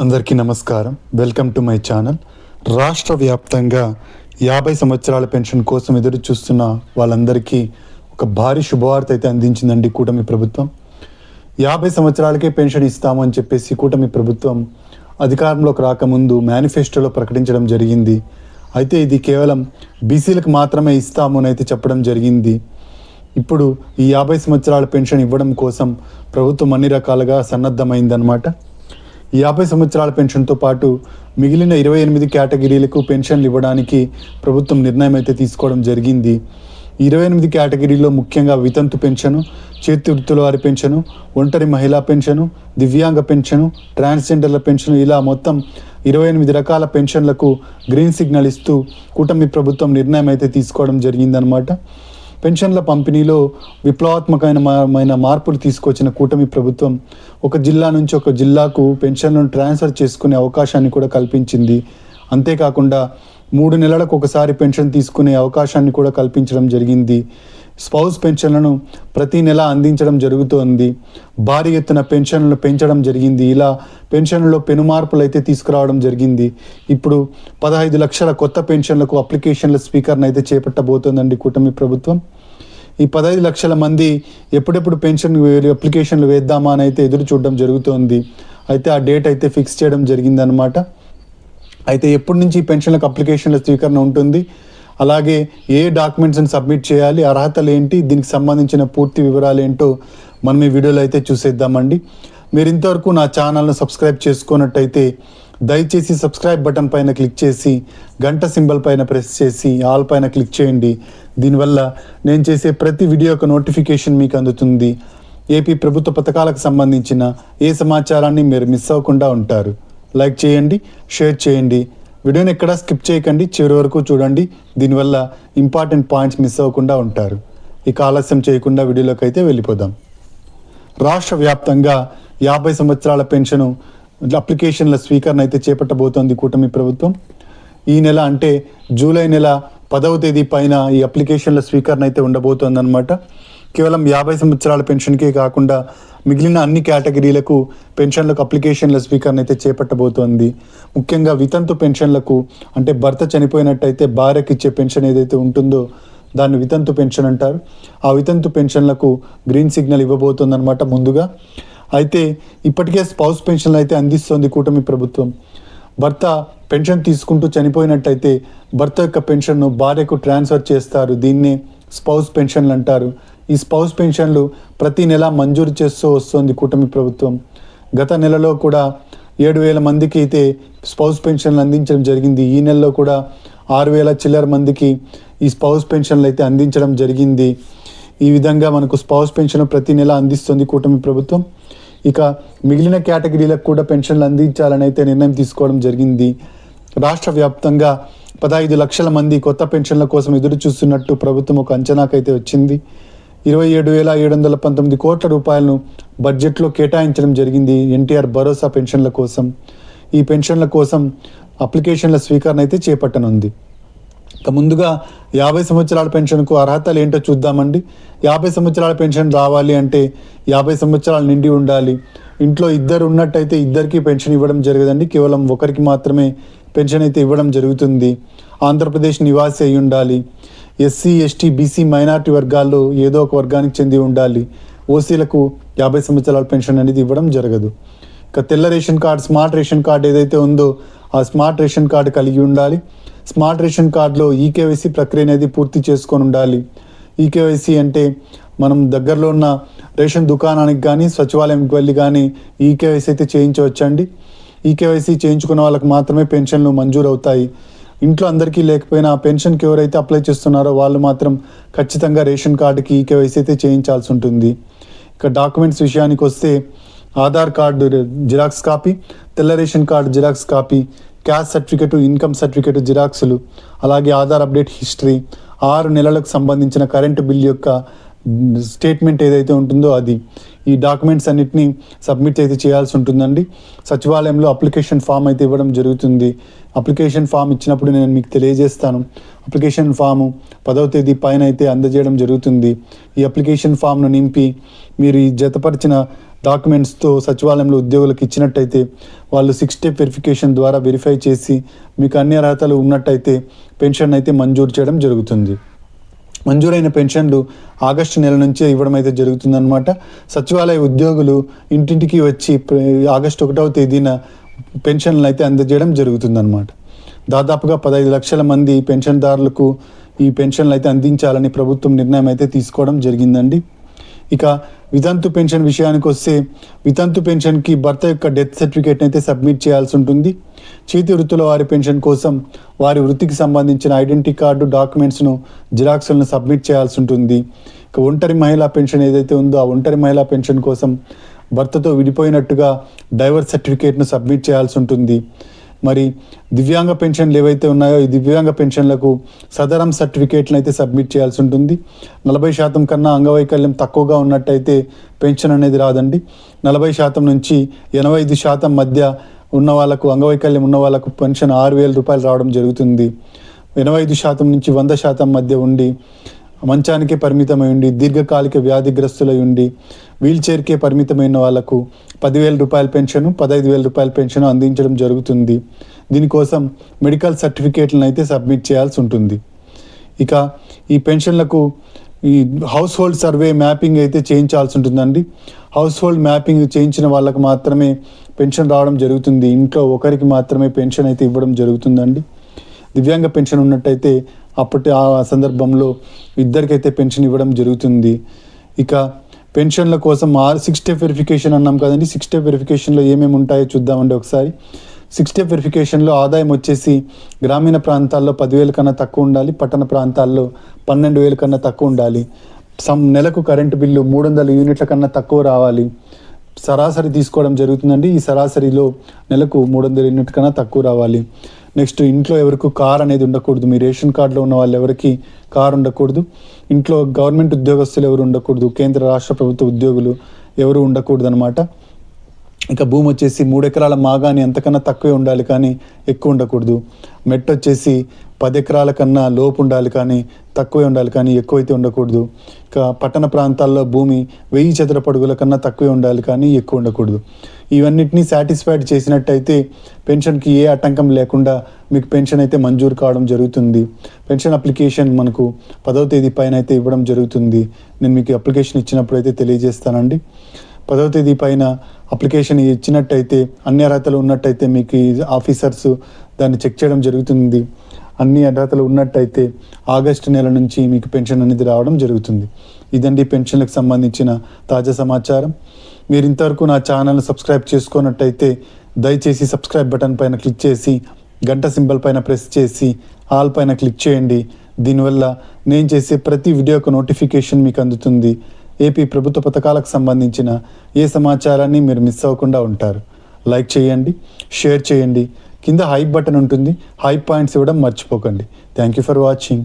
అందరికీ నమస్కారం. Welcome to my channel. రాష్ట్ర వ్యాప్తంగా 50 సంవత్సరాల పెన్షన్ కోసం ఎదురు చూస్తున్న వాళ్ళందరికీ ఒక భారీ శుభవార్త అయితే అందించిందండి కూటమి ప్రభుత్వం. 50 సంవత్సరాలకే పెన్షన్ ఇస్తాము అని చెప్పేసి కూటమి ప్రభుత్వం అధికారంలోకి రాకముందు మేనిఫెస్టోలో ప్రకటించడం జరిగింది. అయితే ఇది కేవలం బీసీలకు మాత్రమే ఇస్తాము అని అయితే చెప్పడం జరిగింది. ఇప్పుడు ఈ 50 సంవత్సరాల పెన్షన్ ఇవ్వడం కోసం ప్రభుత్వం అన్ని రకాలుగా సన్నద్ధమైందనమాట. 50 సంవత్సరాల పెన్షన్తో పాటు మిగిలిన 28 కేటగిరీలకు పెన్షన్లు ఇవ్వడానికి ప్రభుత్వం నిర్ణయం అయితే తీసుకోవడం జరిగింది. 28 కేటగిరీలో ముఖ్యంగా వితంతు పెన్షను, చేతి వృత్తుల వారి పెన్షను, ఒంటరి మహిళా పెన్షను, దివ్యాంగ పెన్షను, ట్రాన్స్జెండర్ల పెన్షను, ఇలా మొత్తం 28 రకాల పెన్షన్లకు గ్రీన్ సిగ్నల్ ఇస్తూ కూటమి ప్రభుత్వం నిర్ణయం అయితే తీసుకోవడం జరిగిందనమాట. పెన్షన్ల పంపిణీలో విప్లవాత్మకమైన మార్పులు తీసుకొచ్చిన కూటమి ప్రభుత్వం ఒక జిల్లా నుంచి ఒక జిల్లాకు పెన్షన్లను ట్రాన్స్ఫర్ చేసుకునే అవకాశాన్ని కూడా కల్పించింది. అంతేకాకుండా 3 నెలలకు ఒకసారి పెన్షన్ తీసుకునే అవకాశాన్ని కూడా కల్పించడం జరిగింది. స్పౌస్ పెన్షన్లను ప్రతి నెల అందించడం జరుగుతోంది. భారీ ఎత్తున పెన్షన్లను పెంచడం జరిగింది. ఇలా పెన్షన్లలో పెను మార్పులు అయితే తీసుకురావడం జరిగింది. ఇప్పుడు 15 లక్షల కొత్త పెన్షన్లకు అప్లికేషన్ల స్వీకరణ అయితే చేపట్టబోతోందండి కూటమి ప్రభుత్వం. ఈ 15 లక్షల మంది ఎప్పుడెప్పుడు పెన్షన్ అప్లికేషన్లు వేద్దామా అని అయితే ఎదురు చూడడం జరుగుతోంది. అయితే ఆ డేట్ అయితే ఫిక్స్ చేయడం జరిగిందనమాట. అయితే ఎప్పటి నుంచి పెన్షన్లకు అప్లికేషన్ల స్వీకరణ ఉంటుంది, అలాగే ఏ డాక్యుమెంట్స్ని సబ్మిట్ చేయాలి, అర్హతలు ఏంటి, దీనికి సంబంధించిన పూర్తి వివరాలు ఏంటో మనం ఈ వీడియోలో అయితే చూసేద్దామండి. మీరు ఇంతవరకు నా ఛానల్ను సబ్స్క్రైబ్ చేసుకున్నట్టయితే దయచేసి సబ్స్క్రైబ్ బటన్ పైన క్లిక్ చేసి గంట సింబల్ పైన ప్రెస్ చేసి ఆల్ పైన క్లిక్ చేయండి. దీనివల్ల నేను చేసే ప్రతి వీడియో యొక్క నోటిఫికేషన్ మీకు అందుతుంది. ఏపీ ప్రభుత్వ పథకాలకు సంబంధించిన ఏ సమాచారాన్ని మీరు మిస్ అవ్వకుండా ఉంటారు. లైక్ చేయండి, షేర్ చేయండి, వీడియోని ఎక్కడా స్కిప్ చేయకండి, చివరి వరకు చూడండి. దీనివల్ల ఇంపార్టెంట్ పాయింట్స్ మిస్ అవ్వకుండా ఉంటారు. ఇక ఆలస్యం చేయకుండా వీడియోలోకి అయితే వెళ్ళిపోదాం. రాష్ట్ర వ్యాప్తంగా 50 సంవత్సరాల పెన్షను అప్లికేషన్ల స్వీకరణ అయితే చేపట్టబోతోంది కూటమి ప్రభుత్వం. ఈ నెల అంటే జూలై నెల 10వ తేదీ పైన ఈ అప్లికేషన్ల స్వీకరణ అయితే ఉండబోతోందన్నమాట. కేవలం 50 సంవత్సరాల పెన్షన్కే కాకుండా మిగిలిన అన్ని కేటగిరీలకు పెన్షన్లకు అప్లికేషన్ల స్వీకరణ అయితే చేపట్టబోతోంది. ముఖ్యంగా వితంతు పెన్షన్లకు, అంటే భర్త చనిపోయినట్టయితే భార్యకి ఇచ్చే పెన్షన్ ఏదైతే ఉంటుందో దాన్ని వితంతు పెన్షన్ అంటారు. ఆ వితంతు పెన్షన్లకు గ్రీన్ సిగ్నల్ ఇవ్వబోతోందన్నమాట ముందుగా. అయితే ఇప్పటికే స్పౌస్ పెన్షన్లు అయితే అందిస్తోంది కూటమి ప్రభుత్వం. భర్త పెన్షన్ తీసుకుంటూ చనిపోయినట్టయితే భర్త యొక్క పెన్షన్ను భార్యకు ట్రాన్స్ఫర్ చేస్తారు. దీన్నే స్పౌస్ పెన్షన్లు అంటారు. ఈ స్పౌస్ పెన్షన్లు ప్రతి నెల మంజూరు చేస్తూ వస్తుంది కూటమి ప్రభుత్వం. గత నెలలో కూడా 7,000 మందికి అయితే స్పౌస్ పెన్షన్లు అందించడం జరిగింది. ఈ నెలలో కూడా 6,000 చిల్లర మందికి ఈ స్పౌస్ పెన్షన్లు అయితే అందించడం జరిగింది. ఈ విధంగా మనకు స్పౌస్ పెన్షన్ ప్రతి నెల అందిస్తుంది కూటమి ప్రభుత్వం. ఇక మిగిలిన కేటగిరీలకు కూడా పెన్షన్లు అందించాలని అయితే నిర్ణయం తీసుకోవడం జరిగింది. రాష్ట్ర వ్యాప్తంగా 15 లక్షల మంది కొత్త పెన్షన్ల కోసం ఎదురు చూస్తున్నట్టు ప్రభుత్వం ఒక అంచనాకైతే వచ్చింది. 27,719 కోట్ల రూపాయలను బడ్జెట్లో కేటాయించడం జరిగింది ఎన్టీఆర్ భరోసా పెన్షన్ల కోసం. ఈ పెన్షన్ల కోసం అప్లికేషన్ల స్వీకరణ అయితే చేపట్టనుంది. ఇక ముందుగా 50 సంవత్సరాల పెన్షన్కు అర్హతలు ఏంటో చూద్దామండి. 50 సంవత్సరాల పెన్షన్ రావాలి అంటే 50 సంవత్సరాలు నిండి ఉండాలి. ఇంట్లో ఇద్దరు ఉన్నట్టయితే ఇద్దరికి పెన్షన్ ఇవ్వడం జరగదండి, కేవలం ఒకరికి మాత్రమే పెన్షన్ అయితే ఇవ్వడం జరుగుతుంది. ఆంధ్రప్రదేశ్ నివాసి అయి ఉండాలి. ఎస్సీ, ఎస్టీ, బీసీ, మైనార్టీ వర్గాల్లో ఏదో ఒక వర్గానికి చెంది ఉండాలి. ఓసీలకు 50 సంవత్సరాల పెన్షన్ అనేది ఇవ్వడం జరగదు. ఇక తెల్ల ration card, smart ration card ఏదైతే ఉందో ఆ స్మార్ట్ రేషన్ కార్డు కలిగి ఉండాలి. స్మార్ట్ రేషన్ కార్డులో ఈకేవైసీ ప్రక్రియ అనేది పూర్తి చేసుకొని ఉండాలి. ఈకేవైసీ అంటే మనం దగ్గరలో ఉన్న రేషన్ దుకాణానికి కానీ సచివాలయంకి వెళ్ళి కానీ ఈకేవైసీ అయితే చేయించవచ్చండి. ఈకేవైసీ చేయించుకున్న వాళ్ళకి మాత్రమే పెన్షన్లు మంజూరు అవుతాయి. ఇంట్లో అందరికీ లేకపోయినా ఆ పెన్షన్కి ఎవరైతే అప్లై చేస్తున్నారో వాళ్ళు మాత్రం ఖచ్చితంగా రేషన్ కార్డుకి ఈకేవైసీ అయితే చేయించాల్సి ఉంటుంది. ఇక డాక్యుమెంట్స్ విషయానికి వస్తే ఆధార్ కార్డు జిరాక్స్ కాపీ, తెల్ల ration card xerox copy, caste certificate, income certificate జిరాక్సులు, అలాగే ఆధార్ అప్డేట్ హిస్టరీ, 6 నెలలకు సంబంధించిన కరెంటు బిల్ యొక్క స్టేట్మెంట్ ఏదైతే ఉంటుందో అది, ఈ డాక్యుమెంట్స్ అన్నిటినీ సబ్మిట్ అయితే చేయాల్సి ఉంటుందండి. సచివాలయంలో అప్లికేషన్ ఫామ్ అయితే ఇవ్వడం జరుగుతుంది. అప్లికేషన్ ఫామ్ ఇచ్చినప్పుడు నేను మీకు తెలియజేస్తాను. అప్లికేషన్ ఫాము 10వ తేదీ పైన అయితే అందజేయడం జరుగుతుంది. ఈ అప్లికేషన్ ఫామ్ను నింపి మీరు ఈ జతపరిచిన డాక్యుమెంట్స్తో సచివాలయంలో ఉద్యోగులకు ఇచ్చినట్టయితే వాళ్ళు 6 స్టెప్ వెరిఫికేషన్ ద్వారా వెరిఫై చేసి మీకు అన్ని అర్హతలు ఉన్నట్టయితే పెన్షన్ అయితే మంజూరు చేయడం జరుగుతుంది. మంజూరైన పెన్షన్లు ఆగస్టు నెల నుంచే ఇవ్వడం అయితే జరుగుతుందన్నమాట. సచివాలయ ఉద్యోగులు ఇంటింటికి వచ్చి ఆగస్టు 1వ తేదీన పెన్షన్లు అయితే అందజేయడం జరుగుతుందన్నమాట. దాదాపుగా 15 లక్షల మంది పెన్షన్దారులకు ఈ పెన్షన్లు అయితే అందించాలని ప్రభుత్వం నిర్ణయం అయితే తీసుకోవడం జరిగిందండి. ఇక వితంతు పెన్షన్ విషయానికి వస్తే, వితంతు పెన్షన్కి భర్త యొక్క డెత్ సర్టిఫికేట్ని అయితే సబ్మిట్ చేయాల్సి ఉంటుంది. చేతి వృత్తుల వారి పెన్షన్ కోసం వారి వృత్తికి సంబంధించిన ఐడెంటిటీ కార్డు, డాక్యుమెంట్స్ను, జిరాక్స్లను సబ్మిట్ చేయాల్సి ఉంటుంది. ఇక ఒంటరి మహిళా పెన్షన్ ఏదైతే ఉందో ఆ ఒంటరి మహిళా పెన్షన్ కోసం భర్తతో విడిపోయినట్టుగా డైవర్స్ సర్టిఫికేట్ను సబ్మిట్ చేయాల్సి ఉంటుంది. మరి దివ్యాంగ పెన్షన్లు ఏవైతే ఉన్నాయో ఈ దివ్యాంగ పెన్షన్లకు సదరం సర్టిఫికేట్లను అయితే సబ్మిట్ చేయాల్సి ఉంటుంది. 40% కన్నా అంగవైకల్యం తక్కువగా ఉన్నట్టయితే పెన్షన్ అనేది రాదండి. 40% నుంచి 85% మధ్య ఉన్న వాళ్ళకు, అంగవైకల్యం ఉన్న వాళ్ళకు పెన్షన్ 6,000 రూపాయలు రావడం జరుగుతుంది. 85% నుంచి 100% మధ్య ఉండి, మంచానికే పరిమితమై ఉండి, దీర్ఘకాలిక వ్యాధిగ్రస్తులై ఉండి, వీల్ చైర్కే పరిమితమైన వాళ్లకు 10,000 రూపాయల పెన్షను, 15,000 రూపాయల పెన్షన్ అందించడం జరుగుతుంది. దీనికోసం మెడికల్ సర్టిఫికేట్లను అయితే సబ్మిట్ చేయాల్సి ఉంటుంది. ఇక ఈ పెన్షన్లకు ఈ హౌస్ హోల్డ్ సర్వే మ్యాపింగ్ అయితే చేయించాల్సి ఉంటుందండి. హౌస్ హోల్డ్ మ్యాపింగ్ చేయించిన వాళ్ళకు మాత్రమే పెన్షన్ రావడం జరుగుతుంది. ఇంట్లో ఒకరికి మాత్రమే పెన్షన్ అయితే ఇవ్వడం జరుగుతుందండి. దివ్యాంగ పెన్షన్ ఉన్నట్టయితే అప్పటి ఆ సందర్భంలో ఇద్దరికైతే పెన్షన్ ఇవ్వడం జరుగుతుంది. ఇక పెన్షన్ల కోసం 6 స్టెప్ వెరిఫికేషన్ అన్నాం కదండి. 6 స్టెప్ వెరిఫికేషన్లో ఏమేమి ఉంటాయో చూద్దామండి ఒకసారి. 6 స్టెప్ వెరిఫికేషన్లో ఆదాయం వచ్చేసి గ్రామీణ ప్రాంతాల్లో 10,000 కన్నా తక్కువ ఉండాలి, పట్టణ ప్రాంతాల్లో 12,000 కన్నా తక్కువ ఉండాలి. నెలకు కరెంటు బిల్లు 300 యూనిట్ల కన్నా తక్కువ రావాలి. సరాసరి తీసుకోవడం జరుగుతుందండి. ఈ సరాసరిలో నెలకు 300 యూనిట్ కన్నా తక్కువ రావాలి. నెక్స్ట్, ఇంట్లో ఎవరికి కార్ అనేది ఉండకూడదు. మీ రేషన్ కార్డులో ఉన్న వాళ్ళు ఎవరికి కార్ ఉండకూడదు. ఇంట్లో గవర్నమెంట్ ఉద్యోగస్తులు ఎవరు ఉండకూడదు. కేంద్ర రాష్ట్ర ప్రభుత్వ ఉద్యోగులు ఎవరు ఉండకూడదు అనమాట. ఇక భూమి వచ్చేసి 3 ఎకరాల మాగాని అంతకన్నా తక్కువే ఉండాలి కానీ ఎక్కువ ఉండకూడదు. మెట్ వచ్చేసి 10 ఎకరాల కన్నా లోపు ఉండాలి కానీ తక్కువే ఉండాలి కానీ ఎక్కువైతే ఉండకూడదు. ఇక పట్టణ ప్రాంతాల్లో భూమి 1000 చదరపు అడుగుల కన్నా తక్కువే ఉండాలి కానీ ఎక్కువ ఉండకూడదు. ఇవన్నిటినీ సాటిస్ఫైడ్ చేసినట్టయితే పెన్షన్కి ఏ ఆటంకం లేకుండా మీకు పెన్షన్ అయితే మంజూరు కావడం జరుగుతుంది. పెన్షన్ అప్లికేషన్ మనకు 10వ తేదీ పైన అయితే ఇవ్వడం జరుగుతుంది. నేను మీకు అప్లికేషన్ ఇచ్చినప్పుడు అయితే తెలియజేస్తానండి. 10వ తేదీ పైన అప్లికేషన్ ఇచ్చినట్టయితే, అన్ని అర్హతలు ఉన్నట్టయితే మీకు ఈ ఆఫీసర్స్ దాన్ని చెక్ చేయడం జరుగుతుంది. అన్ని అర్హతలు ఉన్నట్టయితే ఆగస్టు నెల నుంచి మీకు పెన్షన్ అనేది రావడం జరుగుతుంది. ఇదండి పెన్షన్లకు సంబంధించిన తాజా సమాచారం. మీరు ఇంతవరకు నా ఛానల్ని సబ్స్క్రైబ్ చేసుకున్నట్టయితే దయచేసి సబ్స్క్రైబ్ బటన్ పైన క్లిక్ చేసి గంట సింబల్ పైన ప్రెస్ చేసి ఆల్ పైన క్లిక్ చేయండి. దీనివల్ల నేను చేసే ప్రతి వీడియోకు నోటిఫికేషన్ మీకు అందుతుంది. ఏపీ ప్రభుత్వ పథకాలకు సంబంధించిన ఏ సమాచారాన్ని మీరు మిస్ అవ్వకుండా ఉంటారు. లైక్ చేయండి, షేర్ చేయండి. కింద హైప్ బటన్ ఉంటుంది, హైప్ పాయింట్స్ ఇవ్వడం మర్చిపోకండి. Thank you for watching.